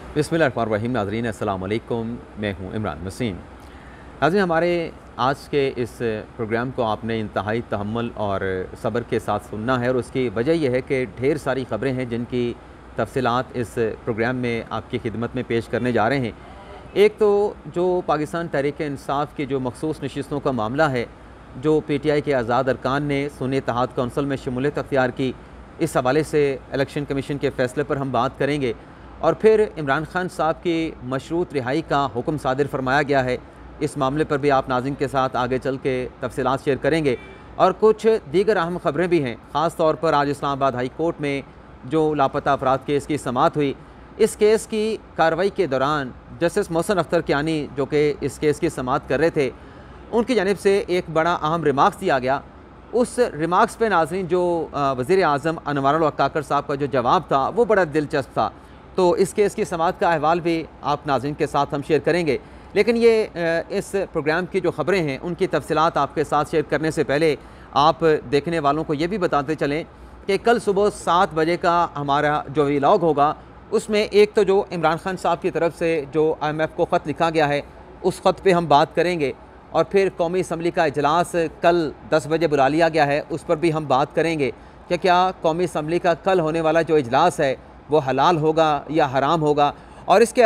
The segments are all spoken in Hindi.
बिस्मिल्लाहिर्रहमानिर्रहीम। नाज़रीन अस्सलाम वालेकुम, मैं हूँ इमरान वसीम। नाज़रीन, हमारे आज के इस प्रोग्राम को आपने इंतहाई तहम्मुल और सब्र के साथ सुनना है, और उसकी वजह यह है कि ढेर सारी ख़बरें हैं जिनकी तफसीलात इस प्रोग्राम में आपकी खिदमत में पेश करने जा रहे हैं। एक तो जो पाकिस्तान तहरीक इंसाफ की जो मखसूस नशिस्तों का मामला है, जो PTI के आज़ाद अरकान ने सुन्नी इत्तेहाद कौंसिल में शमूलियत अख्तियार की, इस हवाले से इलेक्शन कमीशन के फ़ैसले पर हम बात करेंगे। और फिर इमरान खान साहब की मशरूत रिहाई का हुक्म सादिर फरमाया गया है, इस मामले पर भी आप नाज़रीन के साथ आगे चल के तफसीलात शेयर करेंगे। और कुछ दीगर अहम ख़बरें भी हैं, ख़ास तौर पर आज इस्लामाबाद हाई कोर्ट में जो लापता अफराद केस की समाअत हुई, इस केस की कार्रवाई के दौरान जस्टिस मोहसिन अख्तर कियानी, जो कि इस केस की समाअत कर रहे थे, उनकी जानिब से एक बड़ा अहम रिमार्क्स दिया गया। उस रिमार्क्स पे नाज़रीन जो वज़ीर आज़म अनवर अल काकर साहब का जो जवाब था वो बड़ा दिलचस्प था। तो इस केस की समाअत का अहवाल भी आप नाज़रीन के साथ हम शेयर करेंगे। लेकिन ये इस प्रोग्राम की जो ख़बरें हैं उनकी तफसीलात आपके साथ शेयर करने से पहले आप देखने वालों को ये भी बताते चलें कि कल सुबह 7 बजे का हमारा जो व्लॉग होगा, उसमें एक तो जो इमरान खान साहब की तरफ से जो IMF को ख़त लिखा गया है उस ख़त पे हम बात करेंगे, और फिर कौमी असम्बली का इजलास कल 10 बजे बुला लिया गया है, उस पर भी हम बात करेंगे कि क्या कौमी असम्बली का कल होने वाला जो इजलास है वो हलाल होगा या हराम होगा। और इसके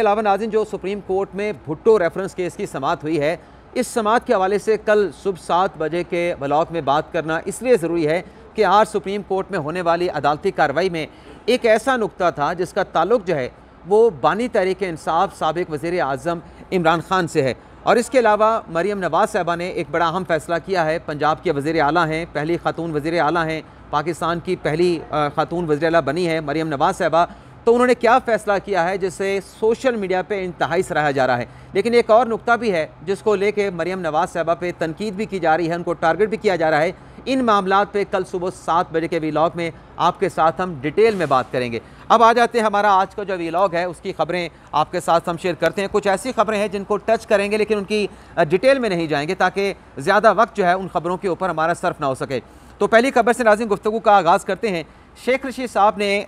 अलावा नाज़रीन, जो सुप्रीम कोर्ट में भुट्टो रेफरेंस केस की समाअत हुई है, इस समाअत के हवाले से कल सुबह 7 बजे के व्लॉग में बात करना इसलिए ज़रूरी है कि आज सुप्रीम कोर्ट में होने वाली अदालती कार्रवाई में एक ऐसा नुक्ता था जिसका ताल्लुक जो है वो बानी तहरीक इंसाफ साबिक़ वज़ीर आज़म इमरान खान से है। और इसके अलावा मरीम नवाज़ साहबा ने एक बड़ा अहम फ़ैसला किया है। पंजाब के वज़ीर आला हैं, पहली ख़ातून वज़ीर आला हैं, पाकिस्तान की पहली ख़ातून वज़ीर आला बनी है मरीम नवाज़ साहबा। तो उन्होंने क्या फ़ैसला किया है जिसे सोशल मीडिया पे इंतहाई सराहा जा रहा है। लेकिन एक और नुक्ता भी है जिसको लेके मरीम नवाज़ साहबा पे तनकीद भी की जा रही है, उनको टारगेट भी किया जा रहा है। इन मामलात पे कल सुबह 7 बजे के व्लॉग में आपके साथ हम डिटेल में बात करेंगे। अब आ जाते हैं हमारा आज का जो व्लॉग है उसकी ख़बरें आपके साथ हम शेयर करते हैं। कुछ ऐसी ख़बरें हैं जिनको टच करेंगे लेकिन उनकी डिटेल में नहीं जाएंगे ताकि ज़्यादा वक्त जो है उन ख़बरों के ऊपर हमारा सर्फ ना हो सके। तो पहली खबर से नाज़रीन गुफ्तगू का आगाज़ करते हैं। शेख रशीद साहब ने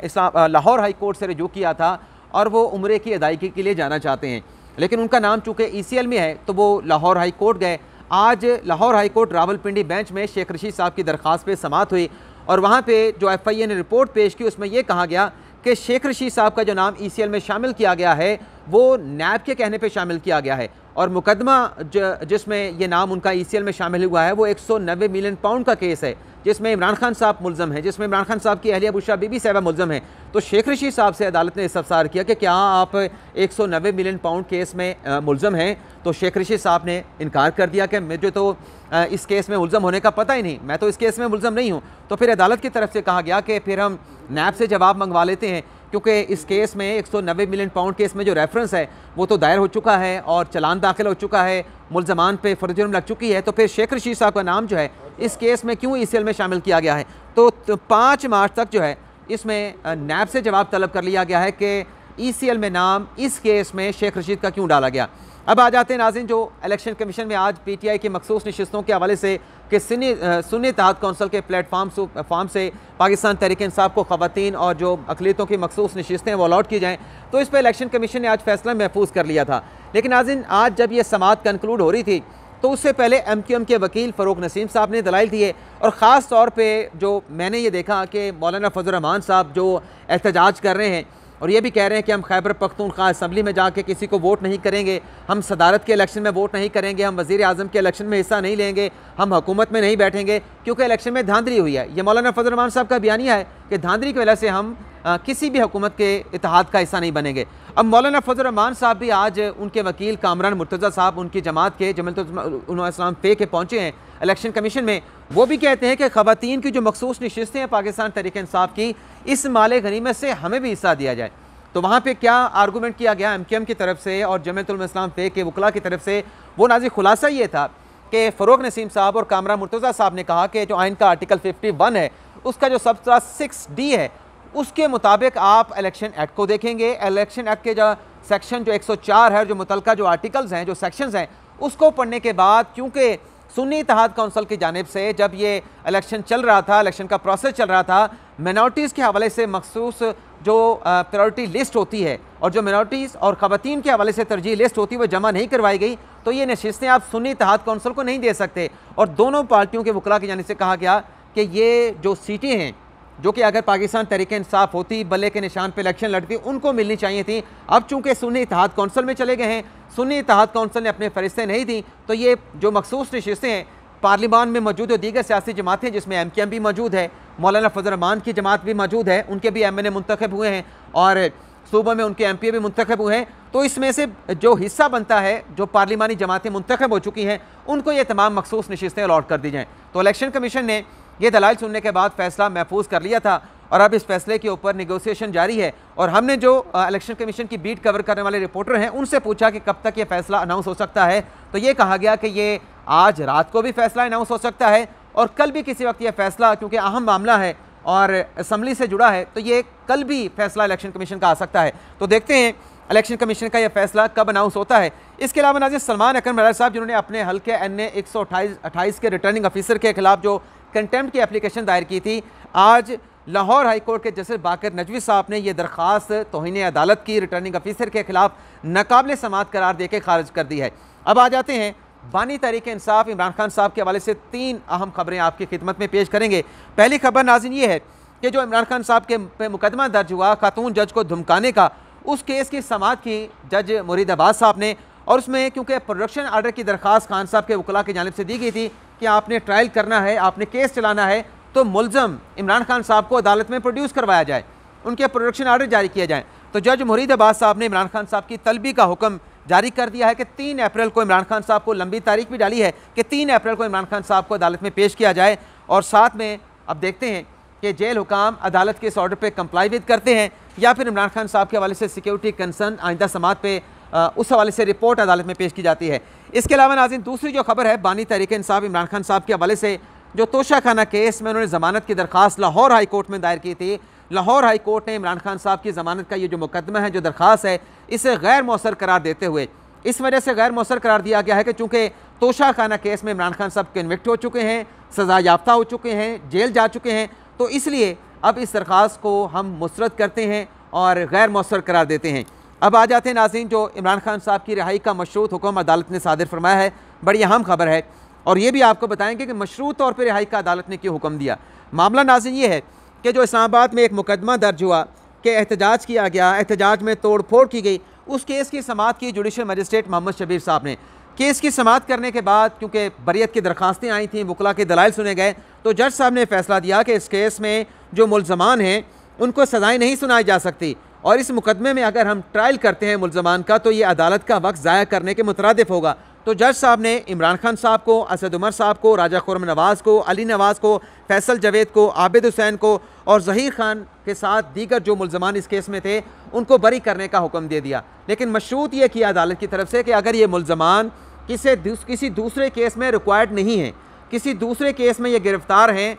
लाहौर हाई कोर्ट से रुजू किया था और वो उम्रे की अदायगी के लिए जाना चाहते हैं, लेकिन उनका नाम चूँकि ECL में है तो वो लाहौर हाई कोर्ट गए। आज Lahore high court Rawalpindi bench में शेख रशीद साहब की दरख्वास्त पे समाअत हुई, और वहाँ पे जो FIA ने रिपोर्ट पेश की उसमें यह कहा गया कि शेख रशीद साहब का जो नाम ECL में शामिल किया गया है वो नैब के कहने पे शामिल किया गया है, और मुकदमा जिसमें ये नाम उनका ECL में शामिल हुआ है वो 190 मिलियन पाउंड का केस है, जिसमें इमरान खान साहब मुल्ज़म हैं, जिसमें इमरान खान साहब की अहलिया बुशरा बीबी साहबा मुल्ज़म हैं। तो शेख रशीद साहब से अदालत ने इस्तफसार किया कि क्या आप 190 मिलियन पाउंड केस में मुल्ज़म हैं। तो शेख रशीद साहब ने इनकार कर दिया कि मुझे तो इस केस में मुल्ज़म होने का पता ही नहीं, मैं तो इस केस में मुल्ज़म नहीं हूँ। तो फिर अदालत की तरफ से कहा गया कि फिर हम नैब से जवाब मंगवा लेते हैं, क्योंकि इस केस में 190 मिलियन पाउंड केस में जो रेफरेंस है वो तो दायर हो चुका है और चलान दाखिल हो चुका है, मुल्ज़मान पे फर्ज जुर्म लग चुकी है। तो फिर शेख रशीद साहब का नाम जो है इस केस में क्यों ECL में शामिल किया गया है। तो 5 मार्च तक जो है इसमें नैब से जवाब तलब कर लिया गया है कि ECL में नाम इस केस में शेख रशीद का क्यों डाला गया। अब आ जाते हैं नाज़रीन, जो इलेक्शन कमीशन में आज PTI की मखसूस नशिस्तों के हवाले से कि सुन्नी इत्तेहाद कौंसिल के प्लेटफार्म से पाकिस्तान तहरीक इंसाफ को ख़वातीन और जो अक़लियतों की मखसूस नशिस्तें वो अलॉट की जाएँ, तो इस पर इलेक्शन कमीशन ने आज फैसला महफूज कर लिया था। लेकिन नाज़रीन, आज जब यह समाअत कंक्लूड हो रही थी तो उससे पहले MQM के वकील फ़रूक नसीम साहब ने दलाइल दिए, और ख़ास तौर पे जो मैंने ये देखा कि मौलाना फजल रहमान साहब जो एहतजाज कर रहे हैं और ये भी कह रहे हैं कि हम खैबर पख्तूनख्वा असम्बली में जाके किसी को वोट नहीं करेंगे, हम सदारत के इलेक्शन में वोट नहीं करेंगे, हम वज़ीर आज़म के इलेक्शन में हिस्सा नहीं लेंगे, हम हुकूमत में नहीं बैठेंगे क्योंकि इलेक्शन में धांधली हुई है। ये मौलाना फजल रहमान साहब का बयानिया है कि धांधली की वजह से हम किसी भी हुकूमत के इत्तेहाद का हिस्सा नहीं बनेंगे। अब मौलाना फजल रहमान साहब भी आज उनके वकील कामरान मुर्तज़ा साहब उनकी जमात के जमात पे के पहुँचे हैं इलेक्शन कमीशन में। वो भी कहते हैं कि ख़वातीन की जो मखसूस नशिस्तें हैं पाकिस्तान तहरीक इंसाफ की, इस माले गनीमत से हमें भी हिस्सा दिया जाए। तो वहाँ पे क्या आर्गूमेंट किया गया MQM की तरफ से और जमात पे के वकला की तरफ से, वो नाज़रीन खुलासा ये था कि फ़रूक नसीम साहब और कामरान मुर्तज़ा साहब ने कहा कि जो आइन का आर्टिकल 51 है उसका जो सबसेक्शन 6D है उसके मुताबिक आप इलेक्शन एक्ट को देखेंगे। इलेक्शन एक्ट के जो सेक्शन जो 104 है, जो मुतलका जो आर्टिकल्स हैं, जो सेक्शंस हैं, उसको पढ़ने के बाद, क्योंकि सुन्नी इत्तेहाद कौंसिल की जानिब से जब ये इलेक्शन चल रहा था, इलेक्शन का प्रोसेस चल रहा था, माइनॉरिटीज़ के हवाले से मखसूस जो प्रायोरिटी लिस्ट होती है और जो मिनॉरिटीज़ और ख़वातीन के हवाले से तरजीह लिस्ट होती है वो जमा नहीं करवाई गई, तो ये नशिस्तें आप सुन्नी इत्तेहाद कौंसिल को नहीं दे सकते। और दोनों पार्टियों के वकला की जानिब से कहा गया कि ये जो सीटें हैं जो कि अगर पाकिस्तान तहरीक इंसाफ होती, बल्ले के निशान पर इलेक्शन लड़ती, उनको मिलनी चाहिए थी। अब चूंकि सुन्नी इत्तेहाद कौंसिल में चले गए हैं, सुन्नी इत्तेहाद कौंसिल ने अपने फरिश्ते नहीं दी, तो ये जो मखसूस नशिस्तें हैं पार्लिमान में मौजूद और दीगर सियासी जमातें जिसमें MKM भी मौजूद है, मौलाना फजल रहमान की जमात भी मौजूद है, उनके भी MNA मुंतखब हुए हैं और सूबे में उनके MPA भी मुंतखब हुए हैं, तो इसमें से जो हिस्सा बनता है जो पार्लिमानी जमातें मुंतखब हो चुकी हैं उनको ये तमाम मखसूस नशिस्तें अलॉट कर दी जाएँ। तो इलेक्शन कमीशन ने ये दलाइल सुनने के बाद फैसला महफूज कर लिया था और अब इस फैसले के ऊपर निगोसिएशन जारी है। और हमने जो इलेक्शन कमीशन की बीट कवर करने वाले रिपोर्टर हैं उनसे पूछा कि कब तक ये फैसला अनाउंस हो सकता है, तो ये कहा गया कि ये आज रात को भी फैसला अनाउंस हो सकता है और कल भी किसी वक्त ये फैसला, क्योंकि अहम मामला है और असम्बली से जुड़ा है, तो ये कल भी फैसला इलेक्शन कमीशन का आ सकता है। तो देखते हैं इलेक्शन कमीशन का यह फैसला कब अनाउंस होता है। इसके अलावा नाज़रीन, सलमान अकरम बरार साहब जिन्होंने अपने हल्के NA 128 के रिटर्निंग अफीसर के खिलाफ जो कंटेम्प्ट की एप्लीकेशन दायर की थी, आज लाहौर हाई कोर्ट के जस्टिस बाकर नजवी साहब ने यह दरख्वास्त तौहीन अदालत की रिटर्निंग अफीसर के खिलाफ नाकाबिल समाअत करार देकर खारिज कर दी है। अब आ जाते हैं बानी तहरीक इंसाफ इमरान खान साहब के हवाले से 3 अहम खबरें आपकी खिदमत में पेश करेंगे। पहली खबर नाज़रीन ये है कि जो इमरान खान साहब के पे मुकदमा दर्ज हुआ खातून जज को धमकाने का, उस केस की समाअत की जज मुरीद अब्बास साहब ने, और उसमें क्योंकि प्रोडक्शन आर्डर की दरख्वास्त खान साहब के वकला की जानिब से दी गई थी कि आपने ट्रायल करना है, आपने केस चलाना है, तो मुलज़म इमरान खान साहब को अदालत में प्रोड्यूस करवाया जाए, उनके प्रोडक्शन आर्डर जारी किया जाए। तो जज मुरीद अब्बास साहब ने इमरान खान साहब की तलबी का हुक्म जारी कर दिया है कि 3 अप्रैल को इमरान खान साहब को, लंबी तारीख भी डाली है कि 3 अप्रैल को इमरान खान साहब को अदालत में पेश किया जाए। और साथ में अब देखते हैं कि जेल हुकाम अदालत के इस ऑर्डर पर कंप्लाई विद करते हैं या फिर इमरान खान साहब के हवाले से सिक्योरिटी कंसर्न आइंदा समाअत पे उस हवाले से रिपोर्ट अदालत में पेश की जाती है। इसके अलावा नाज़रीन, दूसरी जो खबर है बानी तहरीक इंसाफ इमरान खान साहब के हवाले से, जो तोशा खाना केस में उन्होंने ज़मानत की दरख्वास्त लाहौर हाई कोर्ट में दायर की थी, लाहौर हाई कोर्ट ने इमरान खान साहब की ज़मानत का ये जो मुकदमा है, जो दरख्वास्त है, इसे गैर मौसर करार देते हुए, इस वजह से गैर मौसर करार दिया गया है कि चूँकि तोशा खाना केस में इमरान खान साहब कन्विक्ट हो चुके हैं, सज़ा याफ्ता हो चुके हैं, जेल जा चुके हैं, तो इसलिए अब इस दरख्वास्त को हम मुस्तरद करते हैं और गैर मौसर करार देते हैं। अब आ जाते हैं नाज़रीन, जो इमरान खान साहब की रिहाई का मशरूत हुक्म अदालत ने सादिर फरमाया है, बड़ी अहम खबर है और ये भी आपको बताएंगे कि मशरूत तौर पर रिहाई का अदालत ने क्यों हुक्म दिया। मामला नाज़रीन ये है कि जो इस्लामाबाद में एक मुकदमा दर्ज हुआ कि एहतजाज किया गया, एहतजाज में तोड़ फोड़ की गई, उस केस की समाअत की जुडिशल मजिस्ट्रेट मोहम्मद शबीर साहब ने। केस की समाअत करने के बाद क्योंकि बरियत की दरख्वास्तें आई थीं, वकला के दलाइल सुने गए, तो जज साहब ने फैसला दिया कि इस केस में जो मुल्ज़मान हैं उनको सज़ाएँ नहीं सुनाई जा सकती और इस मुकदमे में अगर हम ट्रायल करते हैं मुल्ज़मान का तो ये अदालत का वक्त ज़ाया करने के मुतरादिफ होगा। तो जज साहब ने इमरान खान साहब को, असद उमर साहब को, राजा खुर्रम नवाज़ को, अली नवाज़ को, फैसल जवेद को, आबिद हुसैन को और ज़हीर खान के साथ दीगर जो मुल्ज़मान इस केस में थे उनको बरी करने का हुक्म दे दिया। लेकिन मशरूत ये किया अदालत की तरफ से कि अगर ये मुल्ज़मान किसी दूसरे केस में रिक्वायर्ड नहीं है, किसी दूसरे केस में ये गिरफ़्तार हैं,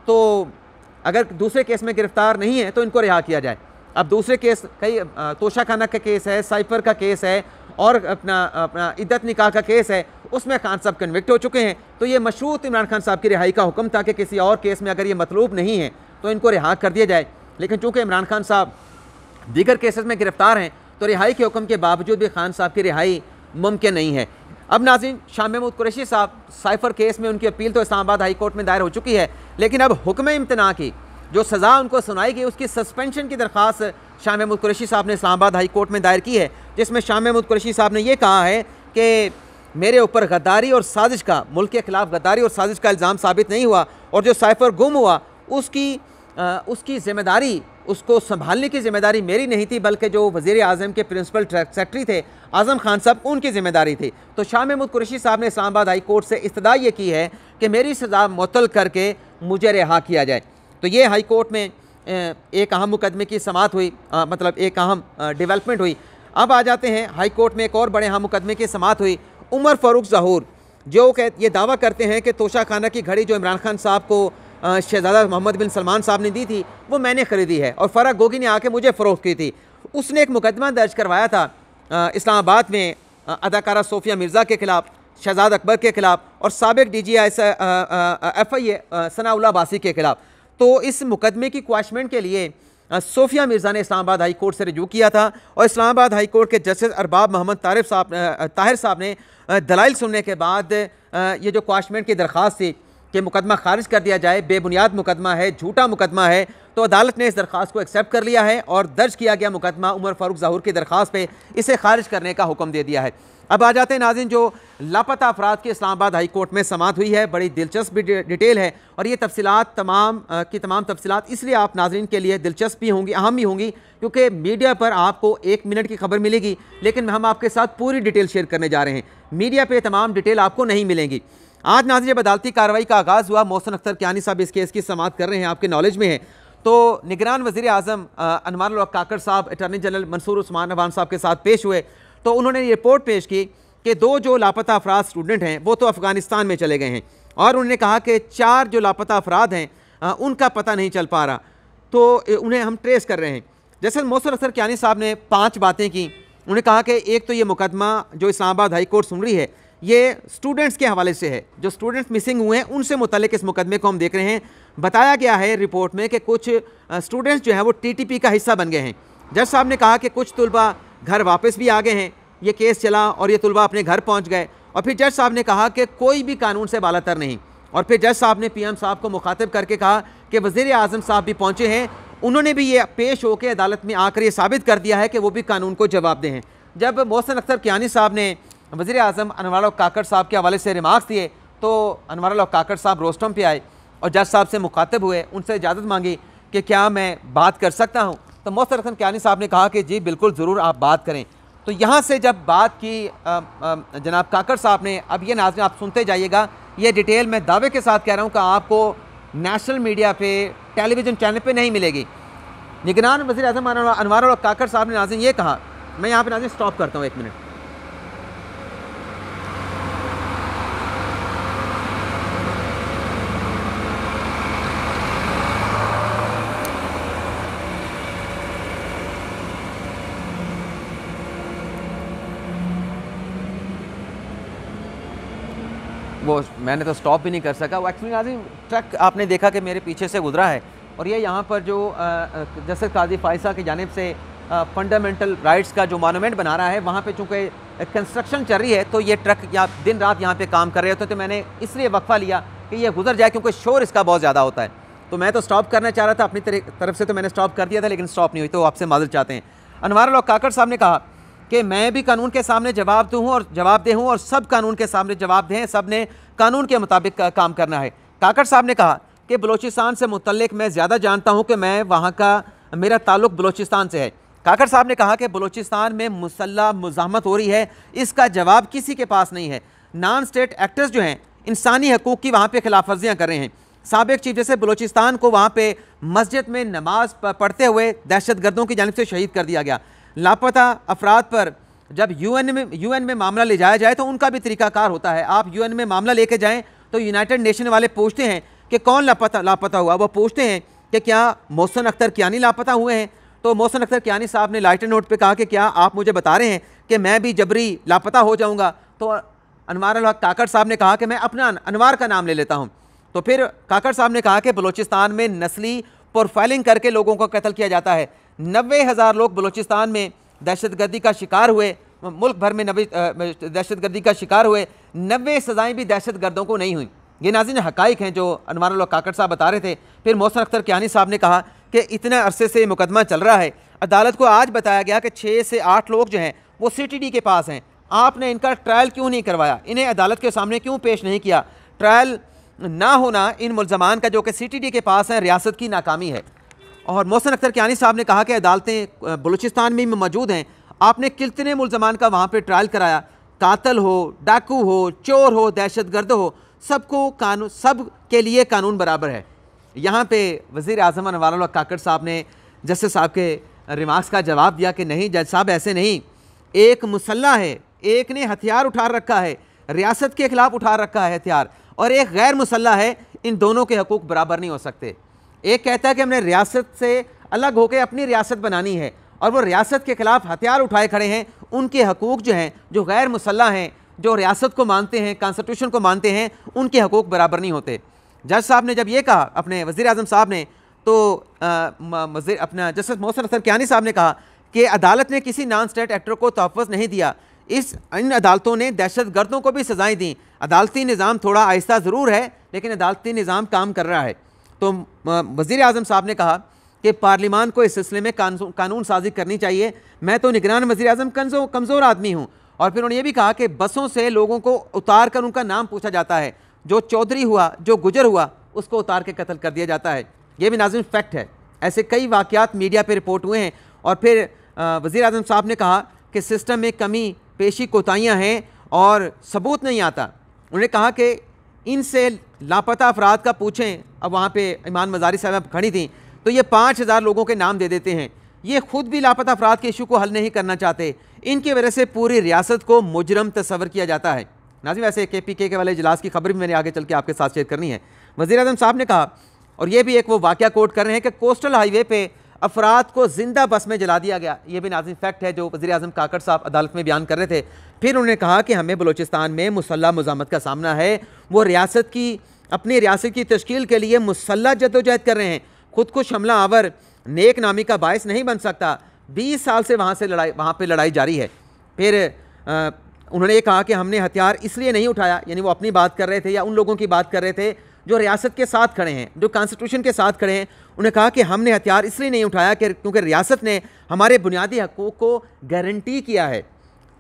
तो अगर दूसरे केस में गिरफ़्तार नहीं है तो इनको रिहा किया जाए। अब दूसरे केस कई तोशा खाना का केस है, साइफर का केस है और अपना इद्दत निकाह का केस है, उसमें खान साहब कन्विक्ट हो चुके हैं, तो ये मशरूत इमरान खान साहब की रिहाई का हुक्म था कि किसी और केस में अगर ये मतलूब नहीं है तो इनको रिहा कर दिया जाए। लेकिन चूँकि इमरान खान साहब दीगर केसेस में गिरफ़्तार हैं तो रिहाई के हुक्म के बावजूद भी खान साहब की रिहाई मुमकिन नहीं है। अब नाज़रीन, शाह महमूद कुरैशी साहब साइफर केस में उनकी अपील तो इस्लामाबाद हाई कोर्ट में दायर हो चुकी है, लेकिन अब हुक्म इम्तना की जो सज़ा उनको सुनाई गई उसकी सस्पेंशन की दरख्वास्त शाह महमूद कुरैशी साहब ने इस्लामाबाद हाई कोर्ट में दायर की है, जिसमें शाह महमूद कुरैशी साहब ने यह कहा है कि मेरे ऊपर गद्दारी और साजिश का, मुल्क के ख़िलाफ़ गद्दारी और साजिश का इल्ज़ाम साबित नहीं हुआ और जो साइफर गुम हुआ उसकी ज़िम्मेदारी, उसको संभालने की ज़िम्मेदारी मेरी नहीं थी, बल्कि जो वज़ीर आज़म के प्रिंसिपल सेक्रेटरी थे आज़म खान साहब, उनकी ज़िम्मेदारी थी। तो शाह महमूद कुरैशी साहब ने इस्लामाबाद हाई कोर्ट से इस्तदा ये की है कि मेरी सज़ा मुअत्तल करके मुझे रिहा किया जाए। तो ये हाई कोर्ट में एक अहम मुकदमे की समाअत हुई, मतलब एक अहम डेवलपमेंट हुई। अब आ जाते हैं हाई कोर्ट में एक और बड़े अहम मुकदमे की समाअत हुई। उमर फ़ारूक ज़हूर जो ये दावा करते हैं कि तोशा खाना की घड़ी जो इमरान खान साहब को शहज़ादा मोहम्मद बिन सलमान साहब ने दी थी वो मैंने ख़रीदी है और फ़राह गोगी ने आके मुझे फ़रोख्त की थी। उसने एक मुकदमा दर्ज करवाया था इस्लामाबाद में अदाकारा सोफिया मिर्ज़ा के ख़िलाफ़, शहजाद अकबर के ख़िलाफ़ और साबिक DGI FIA सनाउल्लाह अब्बासी के ख़िलाफ़। तो इस मुकदमे की क्वाशमेंट के लिए सोफिया मिर्ज़ा ने इस्लामाबाद हाई कोर्ट से रजू किया था और इस्लामाबाद हाई कोर्ट के जस्टिस अरबाब मोहम्मद ताहिर साहब ने दलाइल सुनने के बाद ये जो क्वाशमेंट की दरख्वास्त थी कि मुकदमा खारिज कर दिया जाए, बेबुनियाद मुकदमा है, झूठा मुकदमा है, तो अदालत ने इस दरख्वास्त को एक्सेप्ट कर लिया है और दर्ज किया गया मुकदमा उमर फारूक ज़हूर की दरख्वास्त पे इसे खारिज करने का हुक्म दे दिया है। अब आ जाते हैं नाज़रीन, जो लापता अफराद की इस्लामाबाद हाई कोर्ट में समाअत हुई है, बड़ी दिलचस्प डिटेल है और ये तफसीलात तमाम तफसीलात इसलिए आप नाज़रीन के लिए दिलचस्प भी होंगी, अहम भी होंगी, क्योंकि मीडिया पर आपको 1 मिनट की खबर मिलेगी, लेकिन हम आपके साथ पूरी डिटेल शेयर करने जा रहे हैं। मीडिया पर तमाम डिटेल आपको नहीं मिलेंगी। आज नाज़रीन जब अदालती कार्रवाई का आगाज़ हुआ, मोहसिन अख्तर कियानी साहब इस केस की समाअत कर रहे हैं, आपके नॉलेज में है, तो निगरान वज़ीर आज़म अनवार उल हक काकड़ साहब अटॉर्नी जनरल मंसूर उस्मान अवान साहब के साथ पेश हुए, तो उन्होंने रिपोर्ट पेश की कि 2 जो लापता अफराद स्टूडेंट हैं वो तो अफ़गानिस्तान में चले गए हैं और उन्होंने कहा कि 4 जो लापता अफराद हैं उनका पता नहीं चल पा रहा, तो उन्हें हम ट्रेस कर रहे हैं। जैसे मोहसिन अख्तर कियानी साहब ने 5 बातें की। उन्होंने कहा कि एक तो ये मुकदमा जो इस्लामाबाद हाई कोर्ट सुन रही है ये स्टूडेंट्स के हवाले से है, जो स्टूडेंट्स मिसिंग हुए हैं उनसे मुतल्लिक इस मुकदमे को हम देख रहे हैं। बताया गया है रिपोर्ट में कि कुछ स्टूडेंट्स जो हैं वो TTP का हिस्सा बन गए हैं। जज साहब ने कहा कि कुछ तुलबा घर वापस भी आ गए हैं, ये केस चला और ये तुलबा अपने घर पहुंच गए। और फिर जज साहब ने कहा कि कोई भी कानून से बालातर नहीं। और फिर जज साहब ने PM साहब को मुखातिब करके कहा कि वज़ीर आज़म साहब भी पहुंचे हैं, उन्होंने भी ये पेश होकर अदालत में आकर ये साबित कर दिया है कि वो भी कानून को जवाबदेह हैं। जब मोहसिन अख्तर कियानी साहब ने वज़ीर आज़म अनवार उल हक काकड़ साहब के हवाले से रिमार्क्स दिए, तो अनवार उल हक काकड़ साहब रोस्टम पे आए और जज साहब से मुखातिब हुए, उनसे इजाज़त मांगी कि क्या मैं बात कर सकता हूँ। तो मोहसिन अख्तर कियानी साहब ने कहा कि जी बिल्कुल, ज़रूर आप बात करें। तो यहाँ से जब बात की जनाब काकड़ साहब ने, अब ये नाज़रीन आप सुनते जाइएगा, ये डिटेल मैं दावे के साथ कह रहा हूँ कि आपको नेशनल मीडिया पे, टेलीविज़न चैनल पे नहीं मिलेगी। निगरान वज़ीर आज़म अनवार उल हक काकड़ साहब ने नाज़रीन ये कहा, मैं यहाँ पे नाज़रीन स्टॉप करता हूँ 1 मिनट। वो मैंने तो स्टॉप भी नहीं कर सका। वो एक्चुअली नाज़रीन ट्रक आपने देखा कि मेरे पीछे से गुजरा है और ये यहाँ पर जो जस्टिस काजी फायसा की जानिब से फंडामेंटल राइट्स का जो मॉन्यूमेंट बना रहा है, वहाँ पे चूँकि कंस्ट्रक्शन चल रही है तो ये ट्रक या दिन रात यहाँ पे काम कर रहे होते, तो मैंने इसलिए वक्फा लिया कि ये गुजर जाए, क्योंकि शोर इसका बहुत ज़्यादा होता है। तो मैं तो स्टॉप करना चाह रहा था अपनी तरफ से, तो मैंने स्टॉप कर दिया था, लेकिन स्टॉप नहीं हुई, तो आपसे माज़रत चाहते हैं। अनवार उल हक काकड़ साहब ने कहा कि मैं भी कानून के सामने जवाबदेह हूँ और सब कानून के सामने जवाबदेह हैं, सब ने कानून के मुताबिक काम करना है। काकड़ साहब ने कहा कि बलूचिस्तान से मुतल्लिक मैं ज़्यादा जानता हूँ कि मैं वहाँ का, मेरा ताल्लुक़ बलूचिस्तान से है। काकड़ साहब ने कहा कि बलूचिस्तान में मुसल्लह मुज़ाहमत हो रही है, इसका जवाब किसी के पास नहीं है। नॉन स्टेट एक्टर्स जो हैं इंसानी हकूक़ की वहाँ पर खिलाफ वर्जियाँ कर रहे हैं। साबिक चीफ जस्टिस बलूचिस्तान को वहाँ पर मस्जिद में नमाज पढ़ते हुए दहशत गर्दों की जानिब से शहीद कर दिया गया। लापता अफराद पर जब यूएन में मामला ले जाया जाए तो उनका भी तरीकाकार होता है। आप यूएन में मामला लेके जाएं तो यूनाइटेड नेशन वाले पूछते हैं कि कौन लापता हुआ, वो पूछते हैं कि क्या मोहसिन अख्तर कियानी लापता हुए हैं। तो मोहसिन अख्तर कियानी साहब ने लाइटर नोट पे कहा कि क्या आप मुझे बता रहे हैं कि मैं भी जबरी लापता हो जाऊँगा। तो अनवार उल हक काकड़ साहब ने कहा कि मैं अपना अनवार का नाम ले लेता हूँ। तो फिर काकड़ साहब ने कहा कि बलूचिस्तान में नस्ली प्रोफाइलिंग करके लोगों को कत्ल किया जाता है। 90,000 लोग बलूचिस्तान में दहशतगर्दी का शिकार हुए, मुल्क भर में 90 दहशतगर्दी का शिकार हुए, 90 सज़ाएँ भी दहशतगर्दों को नहीं हुई। ये नाज़रीन हक़ाइक़ हैं जो अनवार उल हक काकड़ साहब बता रहे थे। फिर मोहसिन अख्तर कियानी साहब ने कहा कि इतने अरसे से मुकदमा चल रहा है, अदालत को आज बताया गया कि 6 से 8 लोग जो हैं वो CTD के पास हैं, आपने इनका ट्रायल क्यों नहीं करवाया, इन्हें अदालत के सामने क्यों पेश नहीं किया। ट्रायल ना होना इन मुल्ज़मान का जो कि CTD के पास हैं रियासत की नाकामी है। और मोहसिन अख्तर कियानी साहब ने कहा कि अदालतें बलूचिस्तान में मौजूद हैं, आपने कितने मुल्ज़मान का वहाँ पे ट्रायल कराया, कातल हो, डाकू हो, चोर हो, दहशतगर्द हो, सबको कानून, सब के लिए कानून बराबर है। यहाँ पे वज़ीर आज़म अनवार उल हक काकड़ साहब ने जस्टिस साहब के रिमार्क्स का जवाब दिया कि नहीं जज साहब ऐसे नहीं, एक मुसल्ला है, एक ने हथियार उठा रखा है, रियासत के ख़िलाफ़ उठा रखा है हथियार, और एक गैर मुसल्ला है, इन दोनों के हकूक़ बराबर नहीं हो सकते। एक कहता है कि हमने रियासत से अलग होकर अपनी रियासत बनानी है, और वो रियासत के ख़िलाफ़ हथियार उठाए खड़े हैं, उनके हकूक़ जो हैं, जो गैर मुसल्ला हैं, जो रियासत को मानते हैं, कॉन्स्टिट्यूशन को मानते हैं, उनके हकूक़ बराबर नहीं होते। जज साहब ने जब ये कहा, अपने वज़ीर आज़म साहब ने, तो अपना जस्टिस मोहसिन हसन कियानी साहब ने कहा कि अदालत ने किसी नॉन स्टेट एक्टर को तहफ़्फ़ुज़ नहीं दिया, इन अदालतों ने दहशत गर्दों को भी सजाएं दी। अदालती निज़ाम थोड़ा आहिस्ता ज़रूर है लेकिन अदालती निज़ाम काम कर रहा है। तो वज़ीर आज़म साहब ने कहा कि पार्लिमान को इस सिलसिले में कानून साजी करनी चाहिए। मैं तो निगरान वज़ीर आज़म कमज़ोर आदमी हूँ। और फिर उन्होंने ये भी कहा कि बसों से लोगों को उतार कर उनका नाम पूछा जाता है, जो चौधरी हुआ, जो गुजर हुआ, उसको उतार के कत्ल कर दिया जाता है। ये भी नाज़रीन फैक्ट है। ऐसे कई वाक़यात मीडिया पे रिपोर्ट हुए हैं। और फिर वज़ीर आज़म साहब ने कहा कि सिस्टम में कमी पेशी कोताहियाँ हैं और सबूत नहीं आता। उन्होंने कहा कि इनसे लापता अफराद का पूछें। अब वहाँ पे ईमान मज़ारी साहब खड़ी थी तो ये 5000 लोगों के नाम दे देते हैं। ये खुद भी लापता अफराद के इशू को हल नहीं करना चाहते। इनकी वजह से पूरी रियासत को मुजरम तस्वर किया जाता है। नाज़रीन, वैसे KPK के वाले इजलास की खबर भी मैंने आगे चल के आपके साथ शेयर करनी है। वज़ीर आज़म साहब ने कहा, और ये भी एक वो वाक़या कोट कर रहे हैं कि कोस्टल हाईवे पे अफराद को जिंदा बस में जला दिया गया। ये भी नाज़रीन फैक्ट है जो वज़ीर आज़म काकड़ साहब अदालत में बयान कर रहे थे। फिर उन्होंने कहा कि हमें बलूचिस्तान में मुसल्लह मुज़ाहमत का सामना है। वो अपनी रियासत की तश्कील के लिए मुसल्लह जद्दोजहद कर रहे हैं। खुदकुश हमला आवर नेक नामी का बायस नहीं बन सकता। 20 साल से वहाँ पे लड़ाई जारी है। फिर उन्होंने ये कहा कि हमने हथियार इसलिए नहीं उठाया, यानी वो अपनी बात कर रहे थे या उन लोगों की बात कर रहे थे जो रियासत के साथ खड़े हैं, जो कॉन्स्टिट्यूशन के साथ खड़े हैं। उन्होंने कहा कि हमने हथियार इसलिए नहीं उठाया कि क्योंकि रियासत ने हमारे बुनियादी हकूक़ को गारंटी किया है।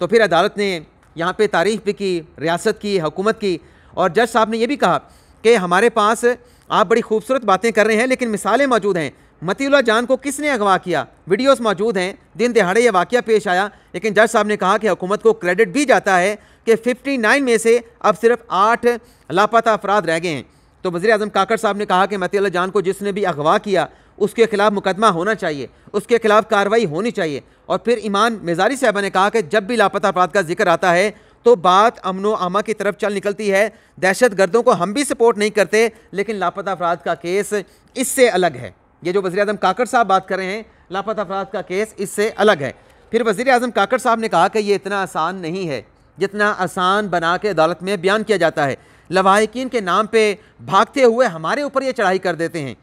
तो फिर अदालत ने यहाँ पे तारीफ़ भी की रियासत की, हुकूमत की। और जज साहब ने यह भी कहा कि हमारे पास आप बड़ी खूबसूरत बातें कर रहे हैं लेकिन मिसालें मौजूद हैं। मतीउल्लाह जान को किसने अगवा किया, वीडियोस मौजूद हैं। दिन दिहाड़े ये वाक़या पेश आया। लेकिन जज साहब ने कहा कि हुकूमत को क्रेडिट भी जाता है कि 59 में से अब सिर्फ 8 लापता अफराद रह गए हैं। तो वज़ीर आज़म काकड़ साहब ने कहा कि मतीउल्लाह जान को जिसने भी अगवा किया उसके खिलाफ मुकदमा होना चाहिए, उसके खिलाफ कार्रवाई होनी चाहिए। और फिर ईमान मज़ारी साहबा ने कहा कि जब भी लापता अफराद का जिक्र आता है तो बात अमनो आमा की तरफ चल निकलती है। दहशत गर्दों को हम भी सपोर्ट नहीं करते लेकिन लापता अफराद का केस इससे अलग है। ये जो वज़ीर आज़म काकड़ साहब बात कर रहे हैं, लापता अफराद का केस इससे अलग है। फिर वज़ीर आज़म काकड़ साहब ने कहा कि ये इतना आसान नहीं है जितना आसान बना के अदालत में बयान किया जाता है। लवाहिकीन के नाम पे भागते हुए हमारे ऊपर ये चढ़ाई कर देते हैं।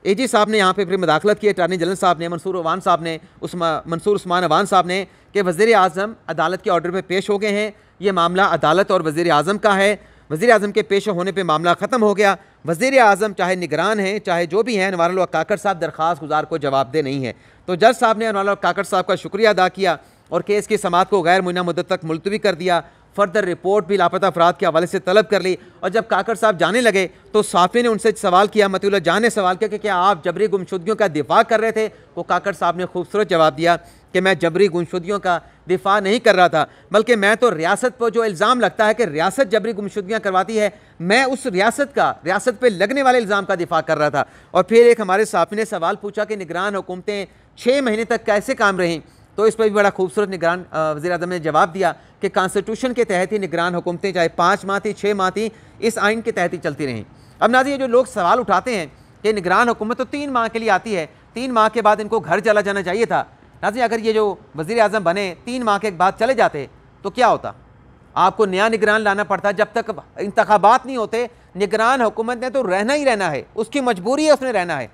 AG साहब ने यहाँ पे फिर मुदाखलत की, अटॉर्नी जनरल साहब ने, मंसूर उस्मान अवान साहब ने, कि वज़ीर आज़म अदालत के ऑर्डर पे पेश हो गए हैं। ये मामला अदालत और वज़ीर आज़म का है। वज़ीर आज़म के पेश होने पे मामला ख़त्म हो गया। वज़ीर आज़म चाहे निगरान हैं, चाहे जो भी हैं, अनवारुल हक काकड़ साहब दरख्वास्त गुजार को जवाबदेह नहीं है। तो जज साहब ने अनवारुल हक काकड़ साहब का शुक्रिया अदा किया और केस की समाअत को गैर मुय्यना मुद्दत तक मुलतवी कर दिया। फर्दर रिपोर्ट भी लापता अफराद के हवाले से तलब कर ली। और जब काकड़ साहब जाने लगे तो साफ़ी ने उनसे सवाल किया, मतीउल्लाह जान ने सवाल किया कि क्या आप जबरी गुमशुदगियों का दिफा कर रहे थे? वो काकड़ साहब ने खूबसूरत जवाब दिया कि मैं जबरी गुमशुदगियों का दिफा नहीं कर रहा था, बल्कि मैं तो रियासत पर जो इल्ज़ाम लगता है कि रियासत जबरी गुमशुदगियाँ करवाती है, मैं उस रियासत पे लगने वाले इल्ज़ाम का दिफा कर रहा था। और फिर एक हमारे साफ़ी ने सवाल पूछा कि निगरान हुकूमतें 6 महीने तक कैसे काम रहीं? तो इस पर भी बड़ा खूबसूरत निगरान वज़ीर आज़म ने जवाब दिया कि कॉन्स्टिट्यूशन के तहत ही निगरान हुकूमतें चाहे 5 माह थी, 6 माह थी, इस आइन के तहत ही चलती रहीं। अब नाज़रीन, जो लोग सवाल उठाते हैं कि निगरान हुकूमत तो 3 माह के लिए आती है, 3 माह के बाद इनको घर चला जाना चाहिए था। नाज़रीन, अगर ये जो वज़ीर आज़म बने 3 माह के बाद चले जाते तो क्या होता? आपको नया निगरान लाना पड़ता। जब तक इंतखाबात नहीं होते निगरान हुकूमत ने तो रहना ही रहना है, उसकी मजबूरी है, उसने रहना है।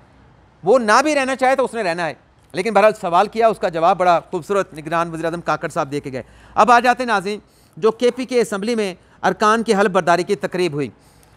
वो ना भी रहना चाहे तो उसने रहना है। लेकिन बहरहाल सवाल किया, उसका जवाब बड़ा खूबसूरत निगरान वज़ीर आज़म काकड़ साहब दे के गए। अब आ जाते नाज़रीन, जो KPK असम्बली में अरकान की हल्फ बर्दारी की तकरीब हुई।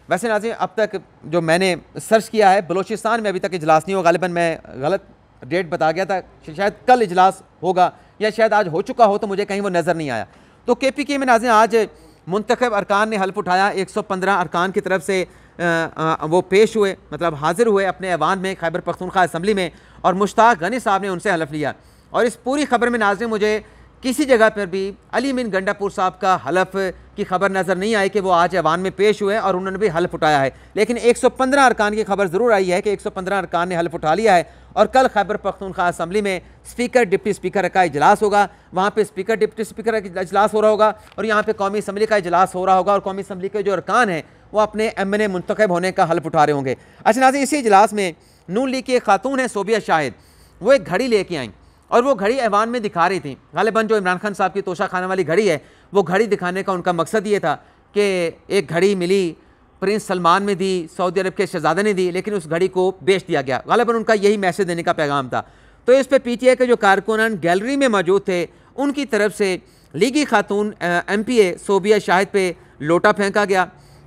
वैसे नाज़रीन, अब तक जो मैंने सर्च किया है, बलूचिस्तान में अभी तक इजलास नहीं हुआ। गालिबन मैं गलत डेट बता गया था, शायद कल इजलास होगा या शायद आज हो चुका हो, तो मुझे कहीं वो नज़र नहीं आया। तो KPK में नाज़रीन आज मुंतखब अरकान ने हल्फ उठाया। 115 अरकान की तरफ से वो पेश हुए, मतलब हाजिर हुए अपने ऐवान में खैबर पख्तूनख्वा असम्बली में, और मुश्ताक गनी साहब ने उनसे हलफ लिया। और इस पूरी खबर में नाज़रीन मुझे किसी जगह पर भी अली मीन गंडापुर साहब का हलफ की खबर नज़र नहीं आई कि वो आज ऐवान में पेश हुए और उन्होंने भी हलफ उठाया है। लेकिन 115 अरकान की खबर ज़रूर आई है कि 115 अरकान ने हलफ उठा लिया है। और कल खैबर पख्तूनख्वा असम्बली में स्पीकर डिप्टी स्पीकर का इजलास होगा। वहाँ पे स्पीकर डिप्टी स्पीकर का इजलास हो रहा होगा और यहाँ पे कौमी असम्बली का इजलास हो रहा होगा। और कौमी असम्बली के जो अरकान हैं वो अपने MNA मुंतखब होने का हल्फ उठा रहे होंगे। अच्छा नाज़रीन, इसी इजलास में नून लीग की एक खातून है सोबिया शाहिद, वो एक घड़ी लेके आईं और वो घड़ी ऐवान में दिखा रही थी। गालिबन जो इमरान खान साहब की तोशा खाने वाली घड़ी है, वो घड़ी दिखाने का उनका मकसद ये था कि एक घड़ी मिली प्रिंस सलमान ने दी, सऊदी अरब के शहजादे ने दी, लेकिन उस घड़ी को बेच दिया गया। ग़ालिबन उनका यही मैसेज देने का पैगाम था। तो इस पर PTI के जो कारकुनान गैलरी में मौजूद थे उनकी तरफ से लीगी खातून MPA सोबिया शाहिद पे लोटा फेंका गया,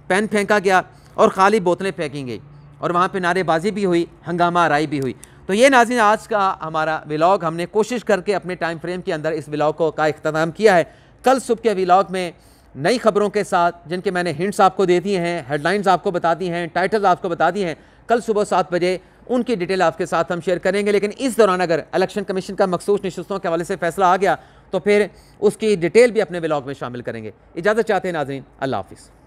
पेन फेंका गया और खाली बोतलें फेंकी गई और वहाँ पे नारेबाजी भी हुई, हंगामा आराई भी हुई। तो ये नाज़रीन आज का हमारा व्लॉग, हमने कोशिश करके अपने टाइम फ्रेम के अंदर इस व्लॉग का इख्तिताम किया है। कल सुबह के व्लॉग में नई खबरों के साथ, जिनके मैंने हिंट्स आपको दे दिए हैं, हेडलाइंस आपको बता दी हैं, टाइटल्स आपको बता दिए हैं, कल सुबह 7 बजे उनकी डिटेल आपके साथ हम शेयर करेंगे। लेकिन इस दौरान अगर इलेक्शन कमीशन का मखसूस नशिस्तों के हवाले से फैसला आ गया तो फिर उसकी डिटेल भी अपने व्लॉग में शामिल करेंगे। इजाज़त चाहते हैं नाज़रीन, अल्लाह हाफ़िज़।